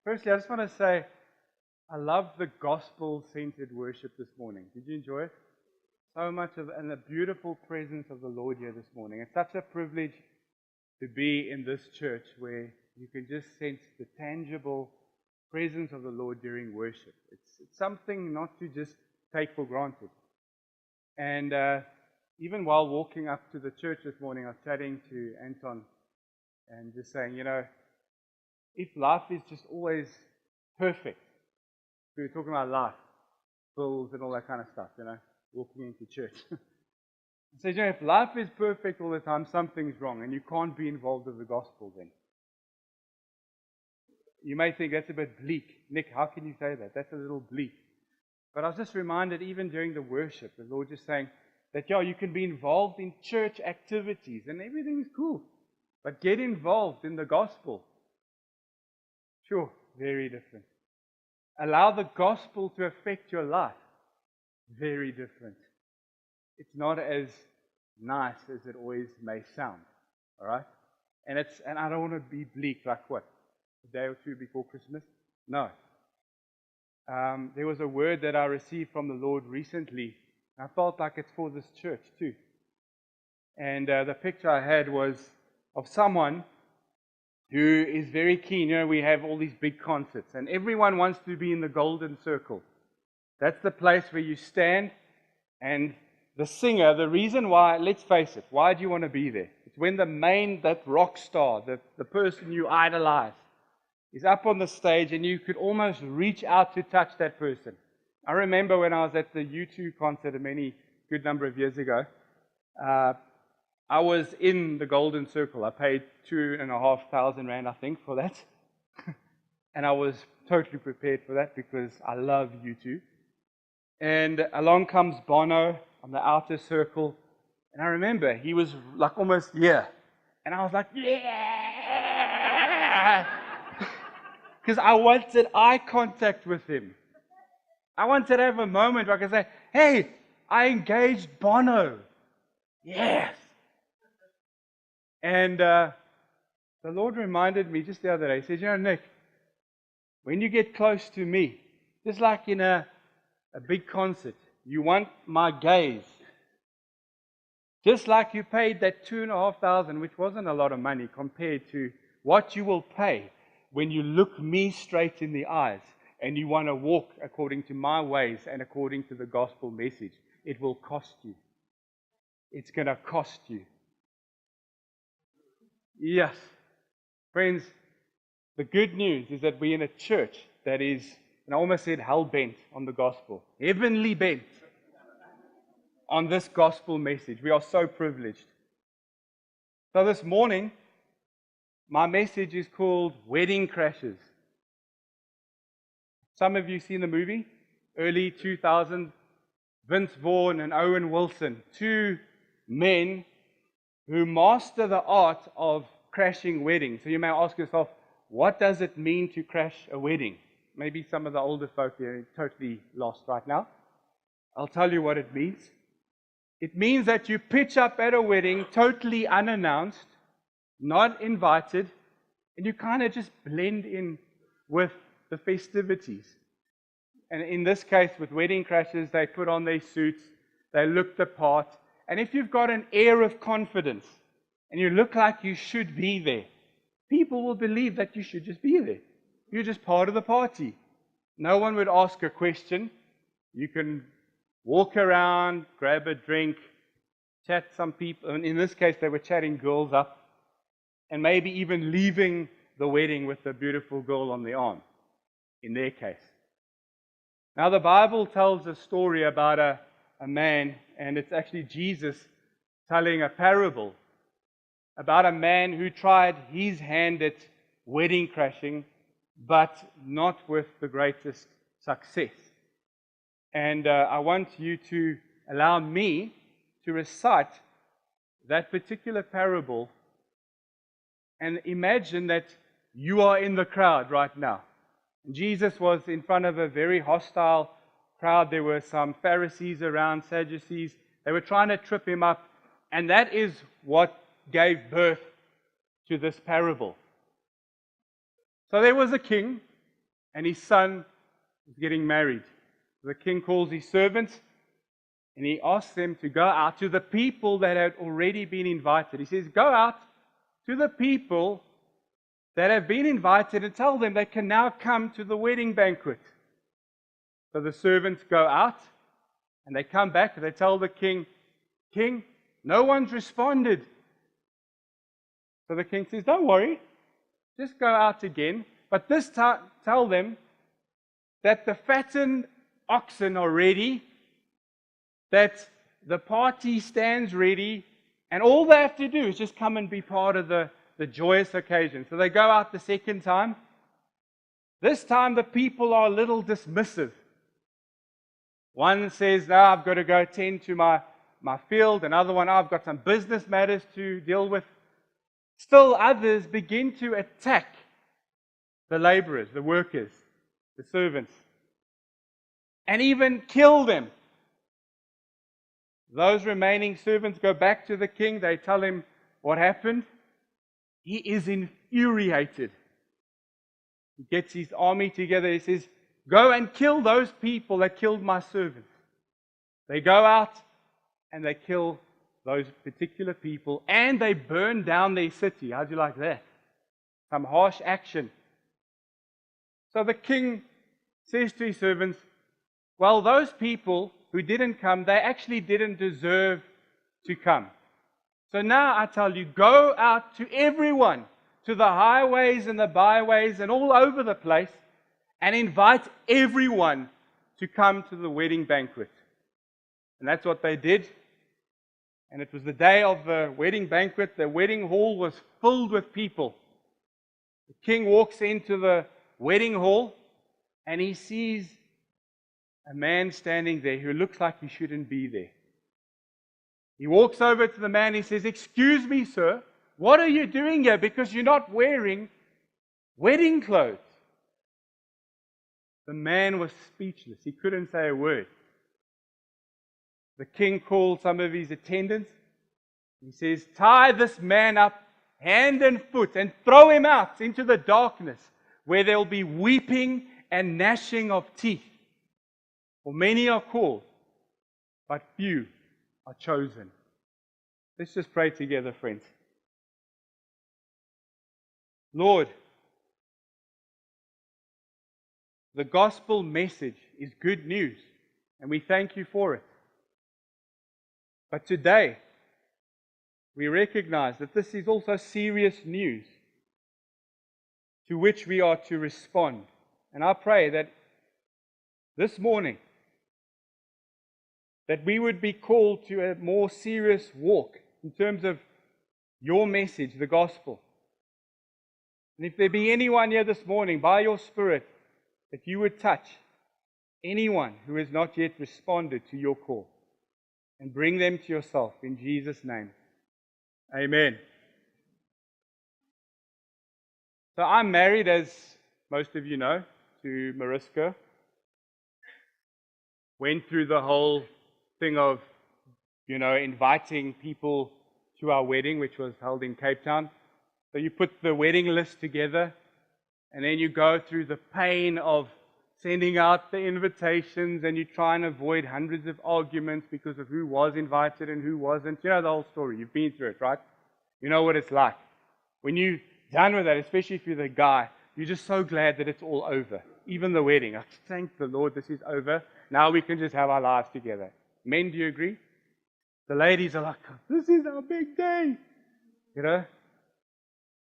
Firstly, I just want to say I love the gospel-centered worship this morning. Did you enjoy it? So much of and the beautiful presence of the Lord here this morning. It's such a privilege to be in this church where you can just sense the tangible presence of the Lord during worship. It's something not to just take for granted. And even while walking up to the church this morning, I was chatting to Anton and just saying, if life is just always perfect, we were talking about life, bills and all that kind of stuff, walking into church. I said, if life is perfect all the time, something's wrong, and you can't be involved with the gospel then. You may think that's a bit bleak. Nick, how can you say that? That's a little bleak. But I was just reminded, even during the worship, the Lord just saying that, you can be involved in church activities, and everything is cool. But get involved in the gospel. Sure, very different. Allow the gospel to affect your life. Very different. It's not as nice as it always may sound. All right? And I don't want to be bleak like what? A day or two before Christmas? No. There was a word that I received from the Lord recently. I felt like it's for this church too. And the picture I had was of someone who is very keen. We have all these big concerts, and everyone wants to be in the golden circle. That's the place where you stand, and the singer, the reason why, let's face it, why do you want to be there? It's when that rock star, the person you idolize, is up on the stage, and you could almost reach out to touch that person. I remember when I was at the U2 concert a good number of years ago, I was in the Golden Circle. I paid 2,500 rand, I think, for that. And I was totally prepared for that because I love U2. And along comes Bono on the outer circle. And I remember he was like almost here. And I was like, yeah! Because I wanted eye contact with him. I wanted to have a moment where I could say, hey, I engaged Bono. Yes! And the Lord reminded me just the other day. He says, Nick, when you get close to me, just like in a big concert, you want my gaze. Just like you paid that 2,500, which wasn't a lot of money compared to what you will pay when you look me straight in the eyes and you want to walk according to my ways and according to the gospel message. It will cost you. It's going to cost you. Yes. Friends, the good news is that we're in a church that is, and I almost said hell-bent on the gospel, heavenly bent on this gospel message. We are so privileged. So this morning, my message is called Wedding Crashes. Some of you seen the movie? Early 2000, Vince Vaughn and Owen Wilson, two men who master the art of crashing weddings. So you may ask yourself, what does it mean to crash a wedding? Maybe some of the older folk here are totally lost right now. I'll tell you what it means. It means that you pitch up at a wedding totally unannounced, not invited, and you kind of just blend in with the festivities. And in this case, with Wedding Crashes, they put on their suits, they look the part, and if you've got an air of confidence and you look like you should be there, people will believe that you should just be there. You're just part of the party. No one would ask a question. You can walk around, grab a drink, chat some people. And in this case, they were chatting girls up and maybe even leaving the wedding with a beautiful girl on their arm, in their case. Now, the Bible tells a story about a man, and it's actually Jesus telling a parable about a man who tried his hand at wedding crashing, but not with the greatest success. And I want you to allow me to recite that particular parable and imagine that you are in the crowd right now. Jesus was in front of a very hostile crowd. There were some Pharisees around, Sadducees. They were trying to trip him up. And that is what gave birth to this parable. So there was a king and his son is getting married. The king calls his servants and he asks them to go out to the people that had already been invited. He says, go out to the people that have been invited and tell them they can now come to the wedding banquet. So the servants go out and they come back and they tell the king, King, no one's responded. So the king says, don't worry, just go out again. But this time tell them that the fattened oxen are ready, that the party stands ready, and all they have to do is just come and be part of the joyous occasion. So they go out the second time. This time the people are a little dismissive. One says, no, I've got to go tend to my field. Another one, I've got some business matters to deal with. Still others begin to attack the laborers, the workers, the servants, and even kill them. Those remaining servants go back to the king. They tell him what happened. He is infuriated. He gets his army together. He says, go and kill those people that killed my servants. They go out and they kill those particular people and they burn down their city. How'd you like that? Some harsh action. So the king says to his servants, well, those people who didn't come, they actually didn't deserve to come. So now I tell you, go out to everyone, to the highways and the byways and all over the place, and invite everyone to come to the wedding banquet. And that's what they did. And it was the day of the wedding banquet. The wedding hall was filled with people. The king walks into the wedding hall and he sees a man standing there who looks like he shouldn't be there. He walks over to the man. He says, excuse me, sir, what are you doing here? Because you're not wearing wedding clothes. The man was speechless. He couldn't say a word. The king called some of his attendants. He says, tie this man up hand and foot and throw him out into the darkness where there will be weeping and gnashing of teeth. For many are called, but few are chosen. Let's just pray together, friends. Lord, the gospel message is good news, and we thank you for it. But today, we recognize that this is also serious news to which we are to respond. And I pray that this morning, that we would be called to a more serious walk in terms of your message, the gospel. And if there be anyone here this morning, by your Spirit, that you would touch anyone who has not yet responded to your call and bring them to yourself in Jesus' name. Amen. So I'm married, as most of you know, to Mariska. Went through the whole thing of, inviting people to our wedding, which was held in Cape Town. So you put the wedding list together, and then you go through the pain of sending out the invitations, and you try and avoid hundreds of arguments because of who was invited and who wasn't. You know the whole story. You've been through it, right? You know what it's like. When you're done with that, especially if you're the guy, you're just so glad that it's all over. Even the wedding. I thank the Lord this is over. Now we can just have our lives together. Men, do you agree? The ladies are like, this is our big day.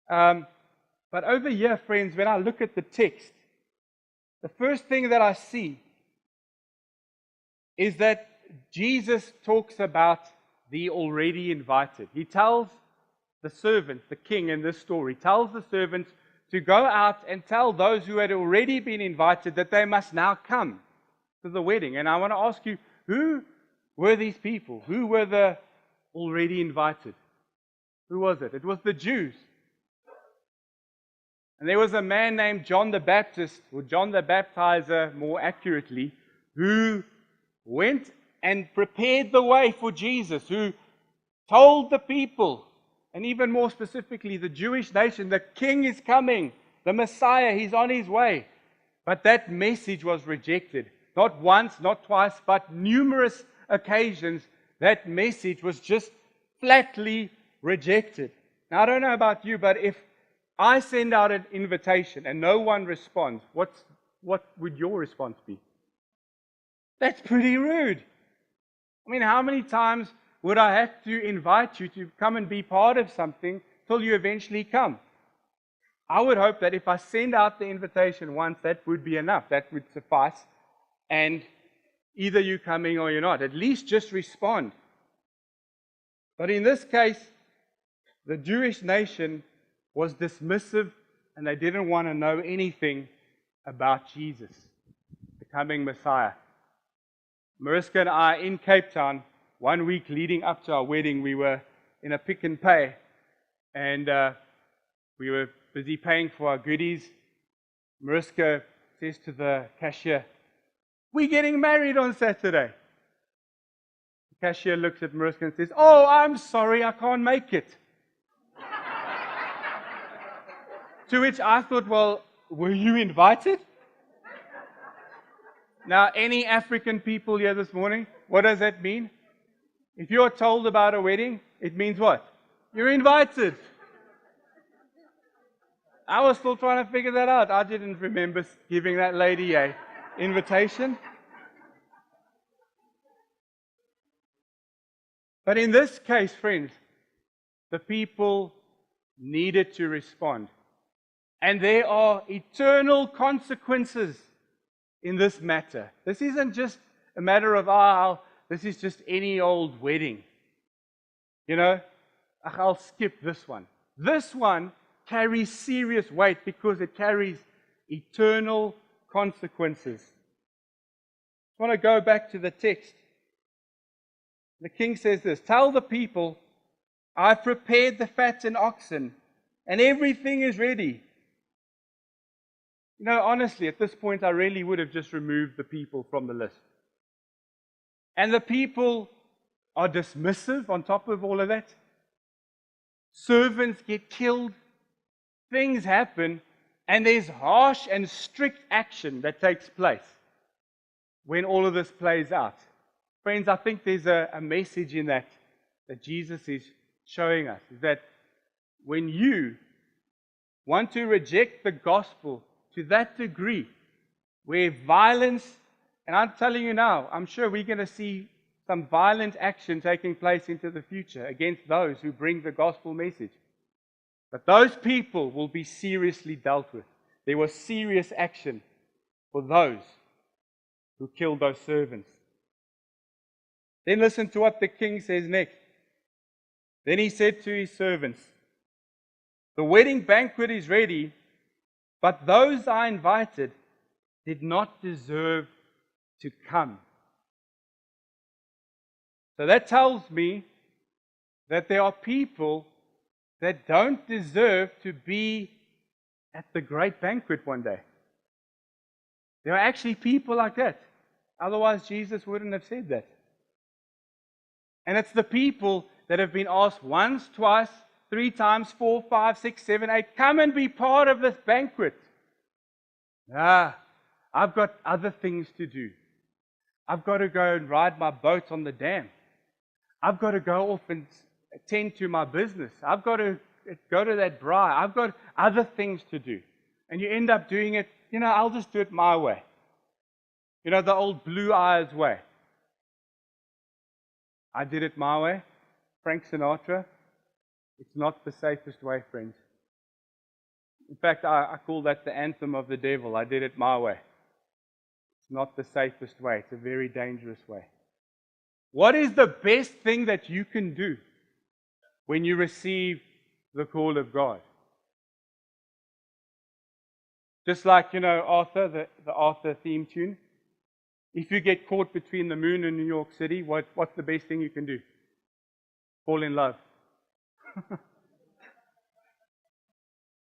But over here, friends, when I look at the text, the first thing that I see is that Jesus talks about the already invited. He tells the servants, the king in this story, tells the servants to go out and tell those who had already been invited that they must now come to the wedding. And I want to ask you, who were these people? Who were the already invited? Who was it? It was the Jews. And there was a man named John the Baptist, or John the Baptizer more accurately, who went and prepared the way for Jesus, who told the people, and even more specifically the Jewish nation, the king is coming, the Messiah, he's on his way. But that message was rejected. Not once, not twice, but numerous occasions, that message was just flatly rejected. Now, I don't know about you, but if I send out an invitation and no one responds, what would your response be? That's pretty rude. I mean, how many times would I have to invite you to come and be part of something till you eventually come? I would hope that if I send out the invitation once, that would be enough. That would suffice. And either you're coming or you're not. At least just respond. But in this case, the Jewish nation was dismissive and they didn't want to know anything about Jesus, the coming Messiah. Mariska and I, in Cape Town, 1 week leading up to our wedding, we were in a Pick n Pay, and we were busy paying for our goodies. Mariska says to the cashier, "We're getting married on Saturday." The cashier looks at Mariska and says, "Oh, I'm sorry, I can't make it." To which I thought, well, were you invited? Now, any African people here this morning, what does that mean? If you're told about a wedding, it means what? You're invited. I was still trying to figure that out. I didn't remember giving that lady an invitation. But in this case, friends, the people needed to respond. And there are eternal consequences in this matter. This isn't just a matter of, this is just any old wedding. You know, I'll skip this one. This one carries serious weight because it carries eternal consequences. I want to go back to the text. The king says this, "Tell the people, I've prepared the fattened oxen, and everything is ready." You know, honestly, at this point, I really would have just removed the people from the list. And the people are dismissive on top of all of that. Servants get killed. Things happen. And there's harsh and strict action that takes place when all of this plays out. Friends, I think there's a message in that Jesus is showing us, is that when you want to reject the gospel to that degree, where violence, and I'm telling you now, I'm sure we're going to see some violent action taking place into the future against those who bring the gospel message. But those people will be seriously dealt with. There was serious action for those who killed those servants. Then listen to what the king says next. Then he said to his servants, "The wedding banquet is ready, but those I invited did not deserve to come." So that tells me that there are people that don't deserve to be at the great banquet one day. There are actually people like that. Otherwise, Jesus wouldn't have said that. And it's the people that have been asked once, twice, 3 times, 4, 5, 6, 7, 8, come and be part of this banquet. I've got other things to do. I've got to go and ride my boat on the dam. I've got to go off and attend to my business. I've got to go to that braai. I've got other things to do. And you end up doing it, I'll just do it my way. The old Blue Eyes way. I did it my way. Frank Sinatra. It's not the safest way, friends. In fact, I call that the anthem of the devil. I did it my way. It's not the safest way. It's a very dangerous way. What is the best thing that you can do when you receive the call of God? Just like, Arthur, the Arthur theme tune. If you get caught between the moon and New York City, what's the best thing you can do? Fall in love.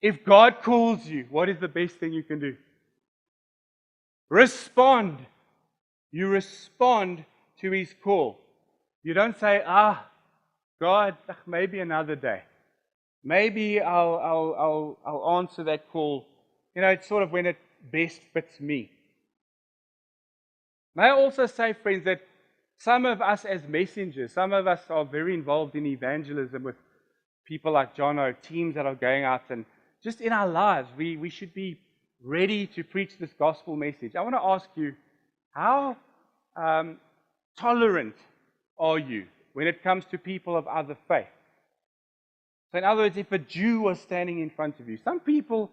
If God calls you, what is the best thing you can do? Respond. You respond to His call. You don't say, God, maybe another day. Maybe I'll answer that call. It's sort of when best fits me. May I also say, friends, that some of us as messengers, some of us are very involved in evangelism with people like John or teams that are going out, and just in our lives, we should be ready to preach this gospel message. I want to ask you, how tolerant are you when it comes to people of other faith? So in other words, if a Jew was standing in front of you, some people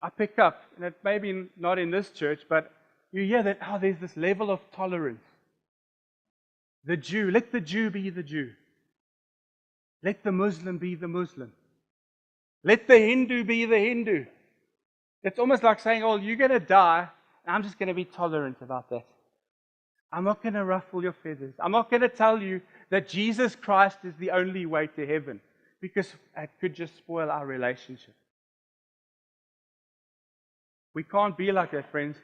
I pick up, and it maybe not in this church, but you hear that, there's this level of tolerance. The Jew, let the Jew be the Jew. Let the Muslim be the Muslim. Let the Hindu be the Hindu. It's almost like saying, you're going to die, and I'm just going to be tolerant about that. I'm not going to ruffle your feathers. I'm not going to tell you that Jesus Christ is the only way to heaven, because it could just spoil our relationship. We can't be like that, friends.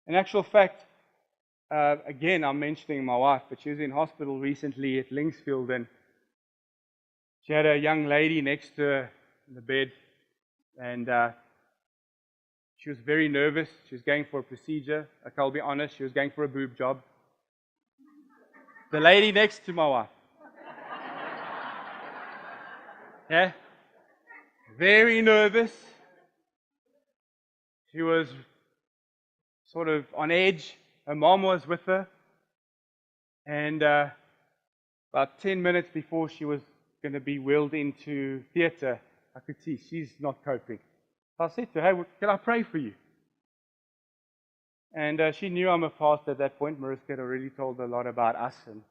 In actual fact, again, I'm mentioning my wife, but she was in hospital recently at Linksfield, and she had a young lady next to her in the bed, and she was very nervous. She was going for a procedure. I'll be honest, she was going for a boob job. The lady next to my wife. Yeah? Very nervous. She was sort of on edge. Her mom was with her. And about 10 minutes before she was going to be wheeled into theater, I could see she's not coping. So I said to her, can I pray for you? And she knew I'm a pastor at that point. Mariska had already told her a lot about us and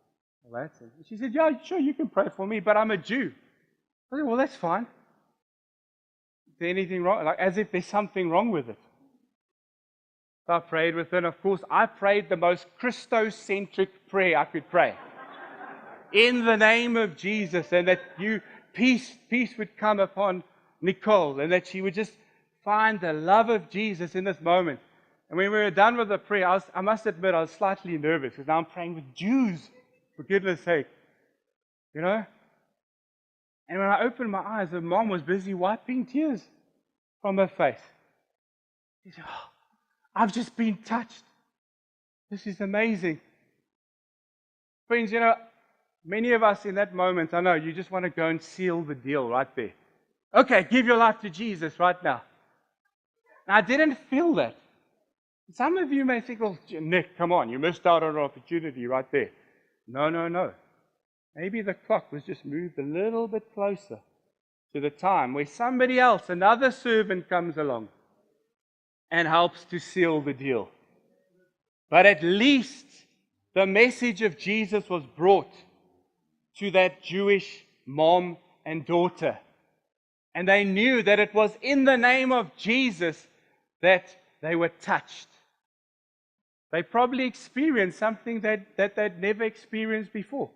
all that. And she said, yeah, sure, you can pray for me, but I'm a Jew. I said, well, that's fine. Is there anything wrong? Like, as if there's something wrong with it. So I prayed with her, and of course, I prayed the most Christocentric prayer I could pray. In the name of Jesus, and that peace would come upon Nicole, and that she would just find the love of Jesus in this moment. And when we were done with the prayer, I must admit, I was slightly nervous, because now I'm praying with Jews, for goodness sake. You know? And when I opened my eyes, her mom was busy wiping tears from her face. She said, I've just been touched. This is amazing. Friends, many of us in that moment, I know, you just want to go and seal the deal right there. Okay, give your life to Jesus right now. And I didn't feel that. Some of you may think, well, Nick, come on, you missed out on an opportunity right there. No. Maybe the clock was just moved a little bit closer to the time where somebody else, another servant, comes along and helps to seal the deal. But at least the message of Jesus was brought to that Jewish mom and daughter. And they knew that it was in the name of Jesus that they were touched. They probably experienced something that they'd never experienced before.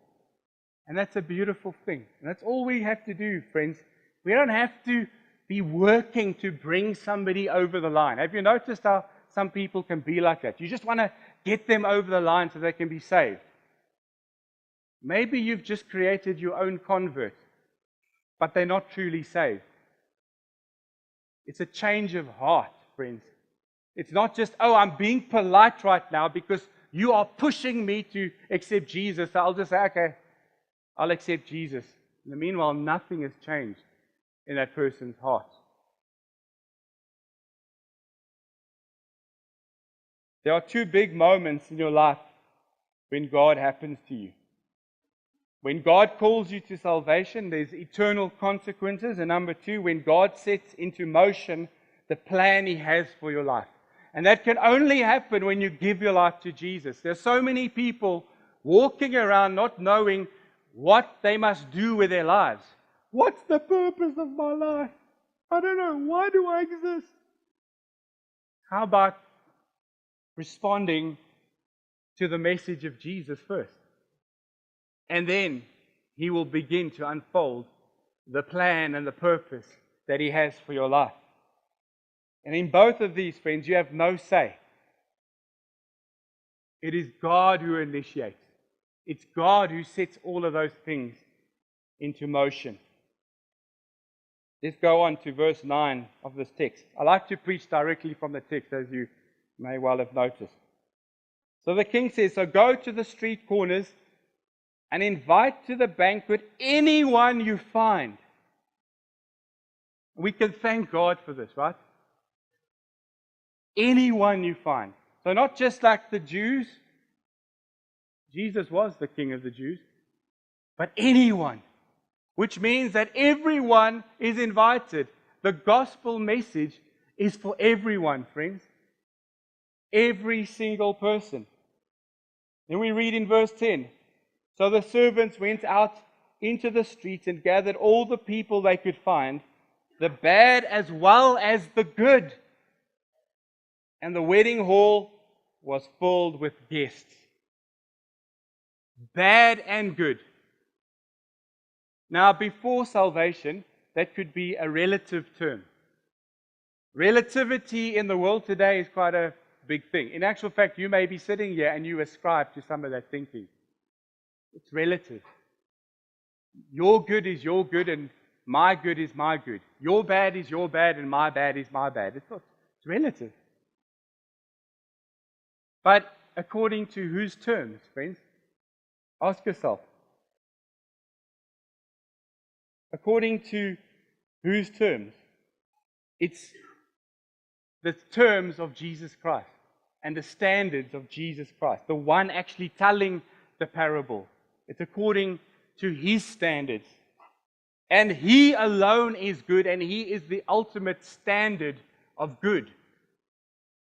And that's a beautiful thing. And that's all we have to do, friends. We don't have to be working to bring somebody over the line. Have you noticed how some people can be like that? You just want to get them over the line so they can be saved. Maybe you've just created your own convert, but they're not truly saved. It's a change of heart, friends. It's not just, I'm being polite right now because you are pushing me to accept Jesus. So I'll just say, okay, I'll accept Jesus. In the meanwhile, nothing has changed in that person's heart. There are two big moments in your life when God happens to you. When God calls you to salvation, there's eternal consequences. And number two, when God sets into motion the plan He has for your life. And that can only happen when you give your life to Jesus. There's so many people walking around not knowing what they must do with their lives. What's the purpose of my life? I don't know. Why do I exist? How about responding to the message of Jesus first? And then He will begin to unfold the plan and the purpose that He has for your life. And in both of these, friends, you have no say. It is God who initiates. It's God who sets all of those things into motion. Let's go on to verse 9 of this text. I like to preach directly from the text, as you may well have noticed. So the king says, so go to the street corners and invite to the banquet anyone you find. We can thank God for this, right? Anyone you find. So not just like the Jews. Jesus was the king of the Jews. But anyone. Which means that everyone is invited. The gospel message is for everyone, friends. Every single person. Then we read in verse 10. So the servants went out into the streets and gathered all the people they could find, the bad as well as the good. And the wedding hall was filled with guests. Bad and good. Now, before salvation, that could be a relative term. Relativity in the world today is quite a big thing. In actual fact, you may be sitting here and you ascribe to some of that thinking. It's relative. Your good is your good and my good is my good. Your bad is your bad and my bad is my bad. It's relative. But according to whose terms, friends? Ask yourself. According to whose terms? It's the terms of Jesus Christ and the standards of Jesus Christ. The one actually telling the parable. It's according to His standards. And He alone is good, and He is the ultimate standard of good.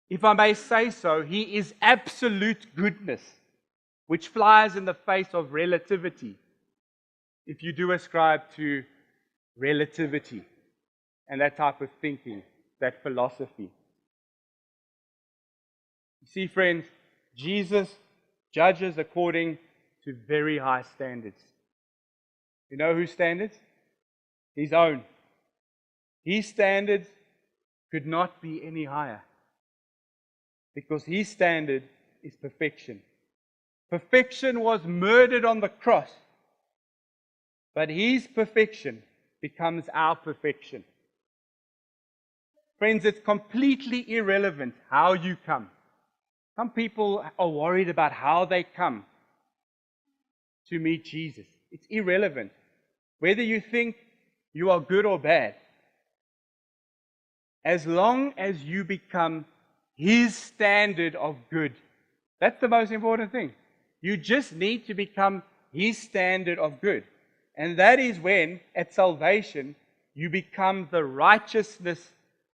If I may say so, He is absolute goodness, which flies in the face of relativity, if you do ascribe to relativity and that type of thinking, that philosophy. You see, friends, Jesus judges according to very high standards. You know whose standards? His own. His standards could not be any higher, because His standard is perfection. Perfection was murdered on the cross, but His perfection becomes our perfection. Friends, it's completely irrelevant how you come. Some people are worried about how they come to meet Jesus. It's irrelevant. Whether you think you are good or bad, as long as you become His standard of good, that's the most important thing. You just need to become His standard of good. And that is when, at salvation, you become the righteousness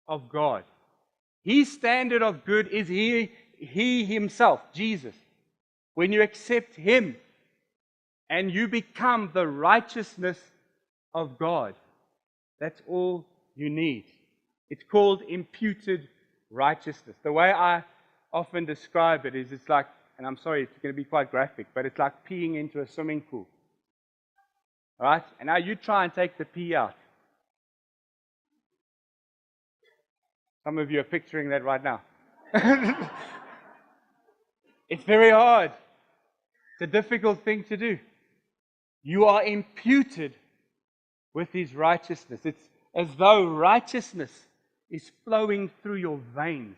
of God. His standard of good is He Himself, Jesus. When you accept Him and you become the righteousness of God, that's all you need. It's called imputed righteousness. The way I often describe it is it's like, and I'm sorry, it's going to be quite graphic, but it's like peeing into a swimming pool. All right? And now you try and take the pee out. Some of you are picturing that right now. It's very hard. It's a difficult thing to do. You are imputed with His righteousness. It's as though righteousness is flowing through your veins.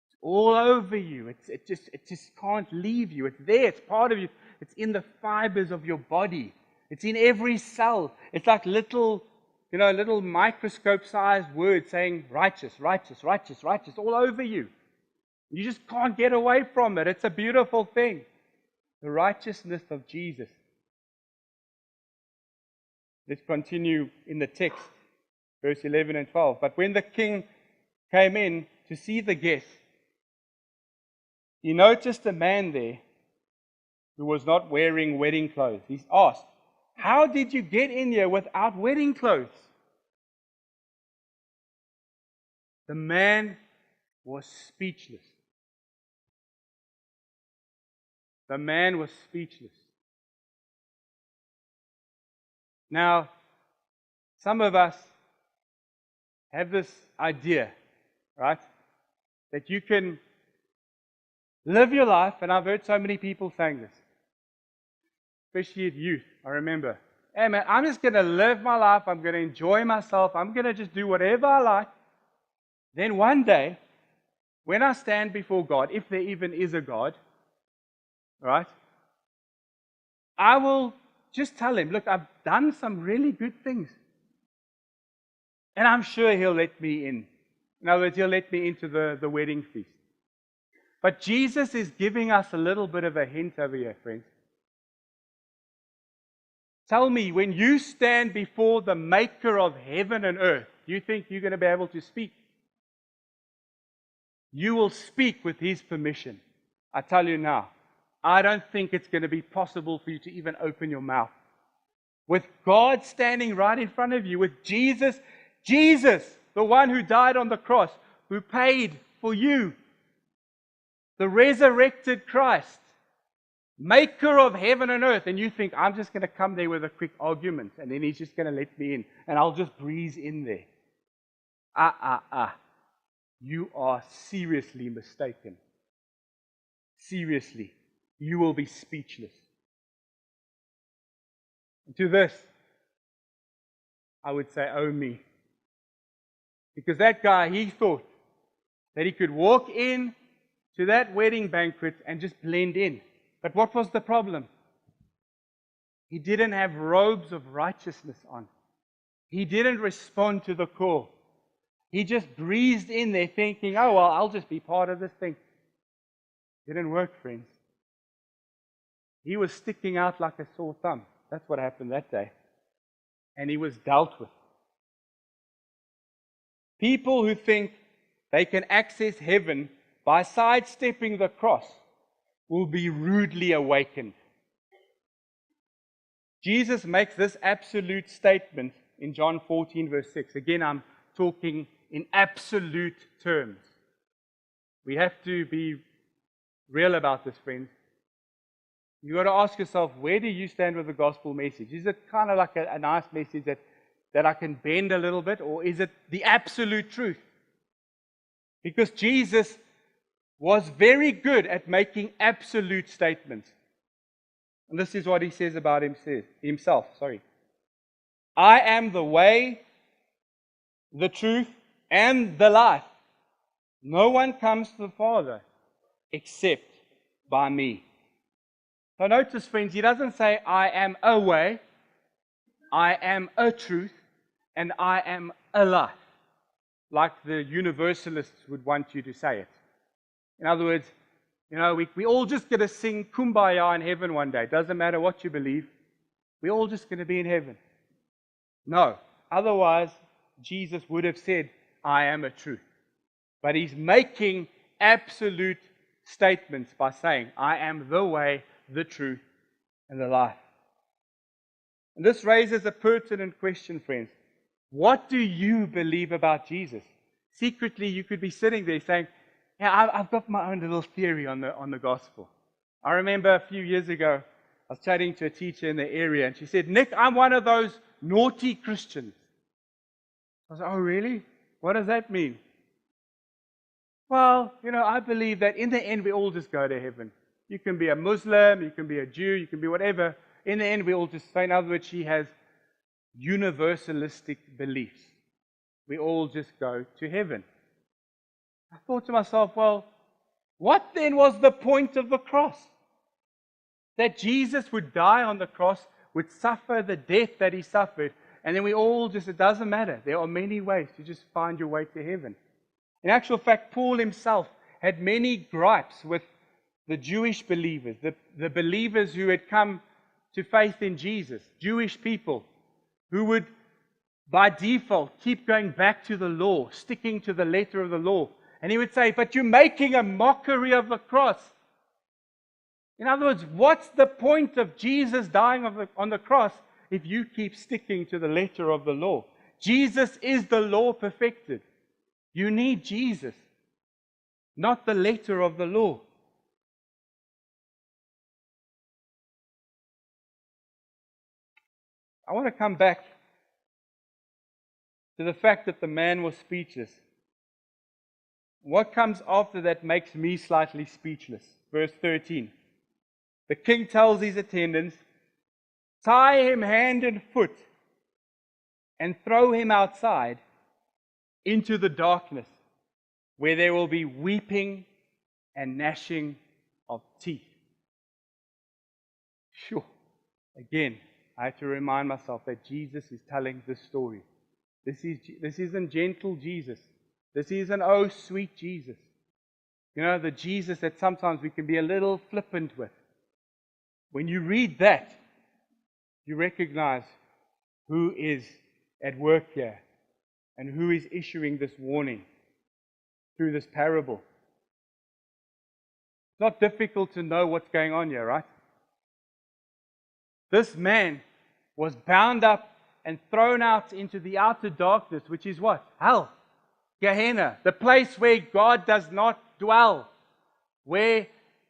It's all over you. It just can't leave you. It's there. It's part of you. It's in the fibers of your body. It's in every cell. It's like little microscope-sized words saying righteous, righteous, righteous, righteous, all over you. You just can't get away from it. It's a beautiful thing. The righteousness of Jesus. Let's continue in the text, verse 11 and 12. But when the king came in to see the guests, he noticed a man there who was not wearing wedding clothes. He asked, "How did you get in here without wedding clothes?" The man was speechless. The man was speechless. Now, some of us have this idea, right? That you can live your life, and I've heard so many people saying this, especially at youth. I remember hey man, I'm just going to live my life. I'm going to enjoy myself. I'm going to just do whatever I like. Then one day, when I stand before God, if there even is a God, right, I will just tell him, look, I've done some really good things. And I'm sure he'll let me in. In other words, he'll let me into the wedding feast. But Jesus is giving us a little bit of a hint over here, friends. Tell me, when you stand before the maker of heaven and earth, do you think you're going to be able to speak? You will speak with his permission. I tell you now, I don't think it's going to be possible for you to even open your mouth. With God standing right in front of you, with Jesus, the one who died on the cross, who paid for you, the resurrected Christ, maker of heaven and earth, and you think, I'm just going to come there with a quick argument, and then he's just going to let me in, and I'll just breeze in there. You are seriously mistaken. Seriously. You will be speechless. And to this, I would say, oh me. Because that guy, he thought that he could walk in to that wedding banquet and just blend in. But what was the problem? He didn't have robes of righteousness on. He didn't respond to the call. He just breezed in there thinking, oh, well, I'll just be part of this thing. Didn't work, friends. He was sticking out like a sore thumb. That's what happened that day. And he was dealt with. People who think they can access heaven by sidestepping the cross will be rudely awakened. Jesus makes this absolute statement in John 14, verse 6. Again, I'm talking in absolute terms. We have to be real about this, friends. You've got to ask yourself, where do you stand with the gospel message? Is it kind of like a nice message that I can bend a little bit, or is it the absolute truth? Because Jesus was very good at making absolute statements. And this is what he says about himself. I am the way, the truth, and the life. No one comes to the Father except by me. So notice, friends, he doesn't say, I am a way, I am a truth, and I am a life, like the universalists would want you to say it. In other words, we all just going to sing Kumbaya in heaven one day. Doesn't matter what you believe. We're all just going to be in heaven. No. Otherwise, Jesus would have said, I am a truth. But he's making absolute statements by saying, I am the way, the truth, and the life. And this raises a pertinent question, friends. What do you believe about Jesus? Secretly, you could be sitting there saying, yeah, I've got my own little theory on the gospel. I remember a few years ago, I was chatting to a teacher in the area, and she said, Nick, I'm one of those naughty Christians. I was like, oh, really? What does that mean? Well, I believe that in the end, we all just go to heaven. You can be a Muslim, you can be a Jew, you can be whatever. In the end, we all just say, in other words, she has universalistic beliefs. We all just go to heaven. I thought to myself, well, what then was the point of the cross? That Jesus would die on the cross, would suffer the death that he suffered, and then we all just, it doesn't matter. There are many ways to just find your way to heaven. In actual fact, Paul himself had many gripes with the Jewish believers, the believers who had come to faith in Jesus, Jewish people, who would, by default, keep going back to the law, sticking to the letter of the law. And he would say, but you're making a mockery of the cross. In other words, what's the point of Jesus dying on the cross if you keep sticking to the letter of the law? Jesus is the law perfected. You need Jesus, not the letter of the law. I want to come back to the fact that the man was speechless. What comes after that makes me slightly speechless. Verse 13. The king tells his attendants, tie him hand and foot, and throw him outside into the darkness, where there will be weeping and gnashing of teeth. Sure. Again, I have to remind myself that Jesus is telling this story. This isn't gentle Jesus. This isn't, oh, sweet Jesus. You know, the Jesus that sometimes we can be a little flippant with. When you read that, you recognize who is at work here and who is issuing this warning through this parable. It's not difficult to know what's going on here, right? This man was bound up and thrown out into the outer darkness, which is what? Hell. Gehenna, the place where God does not dwell, where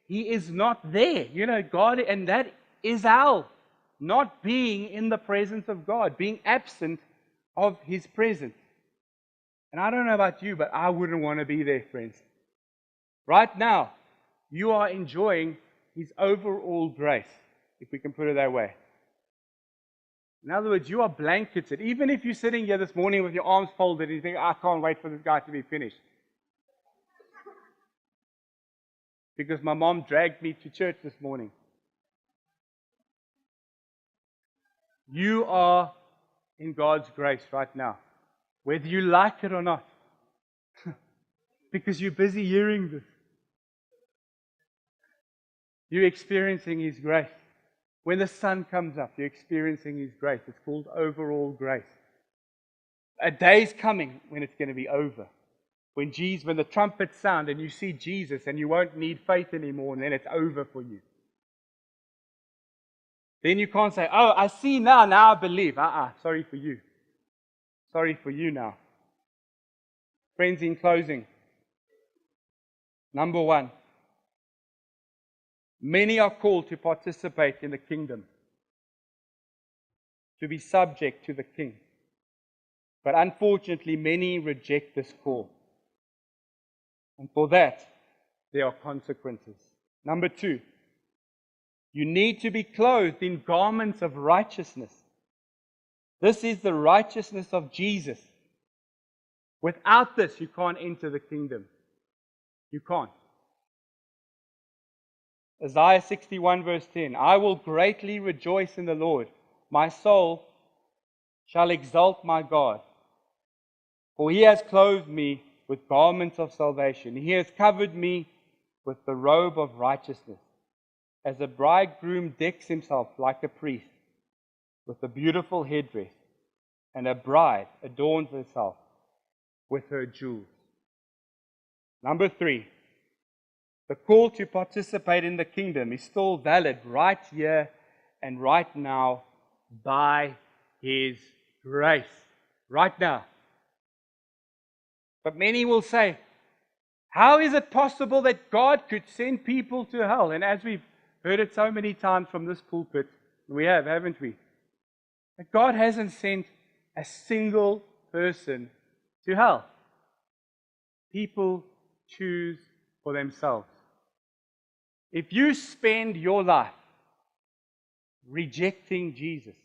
He is not there. You know, God, and that is hell. Not being in the presence of God, being absent of His presence. And I don't know about you, but I wouldn't want to be there, friends. Right now, you are enjoying His overall grace, if we can put it that way. In other words, you are blanketed. Even if you're sitting here this morning with your arms folded and you think, I can't wait for this guy to be finished. Because my mom dragged me to church this morning. You are in God's grace right now, whether you like it or not. Because you're busy hearing this. You're experiencing His grace. When the sun comes up, you're experiencing His grace. It's called overall grace. A day's coming when it's going to be over. When the trumpets sound and you see Jesus and you won't need faith anymore, and then it's over for you. Then you can't say, oh, I see now I believe. Sorry for you. Sorry for you now. Friends, in closing, number one, many are called to participate in the kingdom, to be subject to the king. But unfortunately, many reject this call. And for that, there are consequences. Number two, you need to be clothed in garments of righteousness. This is the righteousness of Jesus. Without this, you can't enter the kingdom. You can't. Isaiah 61 verse 10, I will greatly rejoice in the Lord. My soul shall exalt my God. For He has clothed me with garments of salvation. He has covered me with the robe of righteousness. As a bridegroom decks himself like a priest with a beautiful headdress, and a bride adorns herself with her jewels. Number three, the call to participate in the kingdom is still valid right here and right now by His grace. Right now. But many will say, how is it possible that God could send people to hell? And as we've heard it so many times from this pulpit, we have, haven't we? That God hasn't sent a single person to hell. People choose for themselves. If you spend your life rejecting Jesus,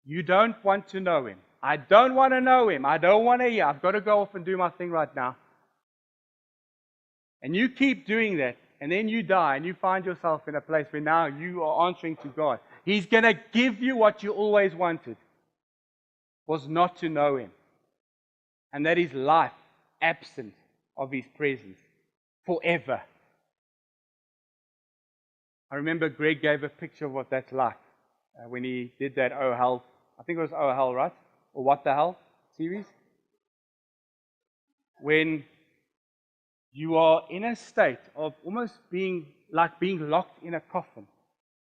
you don't want to know Him. I don't want to know Him. I don't want to hear. I've got to go off and do my thing right now. And you keep doing that, and then you die, and you find yourself in a place where now you are answering to God. He's going to give you what you always wanted, was not to know Him. And that is life absent of His presence forever. I remember Greg gave a picture of what that's like when he did that Oh Hell, I think it was Oh Hell, right? Or What the Hell series. When you are in a state of almost being locked in a coffin.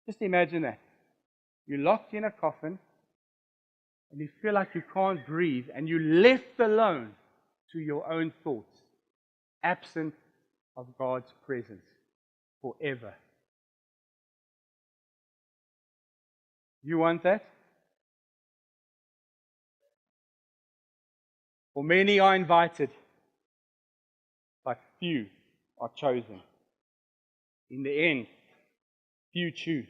Just imagine that. You're locked in a coffin and you feel like you can't breathe and you're left alone to your own thoughts, absent of God's presence forever. You want that? For many are invited, but few are chosen. In the end, few choose.